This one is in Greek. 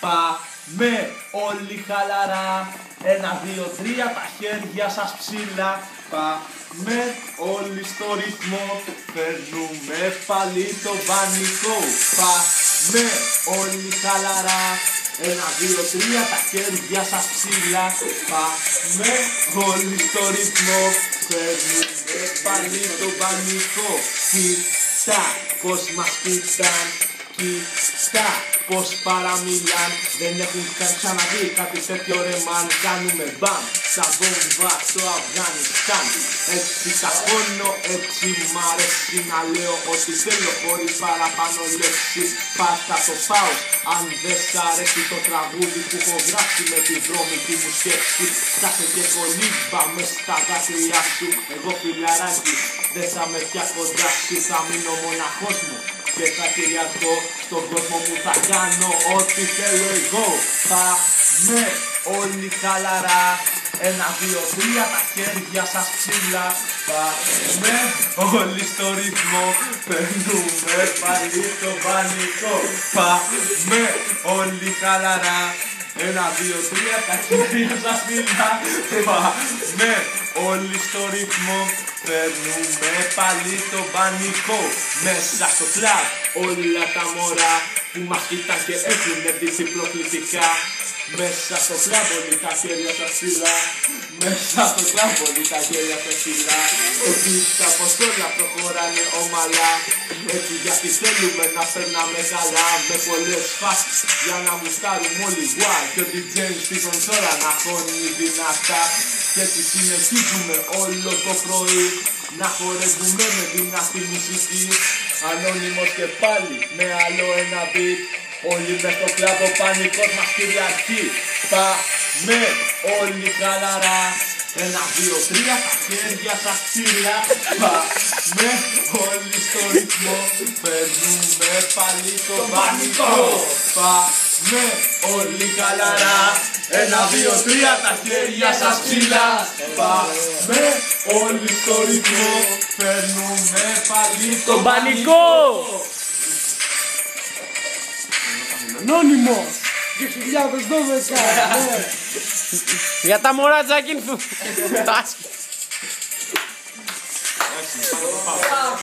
Πάμε όλοι χαλαρά. 1, 2, 3, τα χέρια σας ψηλά. Πάμε όλοι στο ρυθμό. Παίρνουμε πάλι το πανικό. Πάμε όλοι χαλαρά. 1, 2, 3, τα χέρια σας ψηλά. Πάμε όλοι στο ρυθμό. Παίρνουμε πάλι το πανικό. Κοίτα πως μας κοιτάν. Κοίτα πως παραμιλάν. Δεν έχουν ξαναδεί κάτι τέτοιο ρε μαν. Κάνουμε μπαμ σαν βόμβα στο Αφγανιστάν. Έτσι ταχώνω, έτσι μ' αρέσει να λέω ό,τι θέλω χωρίς παραπάνω λέξη. Πάτα το πάω αν δεν σ' αρέσει το τραγούδι που έχω γράψει με τη βρώμικη μου σκέψη. Κάσε και κολύμπα μες στα δάκρυά σου. Εγώ φιλαράκι δεν θα με πια κοντά σου. Θα μείνω μοναχός μου και θα κυριαρχώ στον κόσμο μου, θα κάνω ό,τι θέλω εγώ. Πάμε όλοι χαλαρά. 1, 2, 3, τα χέρια σας ψηλά. Πάμε όλοι στο ρυθμό. Παίρνουμε πάλι το πανικό. Πάμε όλοι χαλαρά. 1, 2, 3, τα χέρια σας ψηλά. Πάμε όλοι στο ρυθμό. Παίρνουμε πάλι το πανικό. Μέσα στο κλαμπ όλα τα μωρά που μας κοιτάν και έχουν ντύσει προκλητικά. Μέσα στο κλαμπ όλοι τα χέρια σας ψηλά. Μέσα στο κλαμπ όλοι τα χέρια σας ψηλά. Κοίτα πως όλα προχωράνε ομαλά. Έτσι γιατί θέλουμε να περνάμε καλά. Με πολλές φάσεις για να μουστάρουμε όλοι γουά. Και ο DJ στη κονσόλα να χώνει δυνατά. Και έτσι συνεχίζουμε όλο το πρωί να χορεύουμε με δυνατή μουσική. Ανώνυμος και πάλι με άλλο ένα beat. Όλοι μες στο κλαμπ ο πανικός μας κυριαρχεί. Πάμε όλοι χαλαρά. 1, 2, 3, τα χέρια σας ψηλά. Πάμε όλοι στο ρυθμό. Παίρνουμε πάλι το πανικό. Πάμε όλοι χαλαρά. 1, 2, 3, τα χέρια σας ψηλά. Πάμε όλοι στο ρυθμό. Παίρνουμε πάλι το πανικό. Ανώνυμος 2012. Για τα μωρά Τζακίν.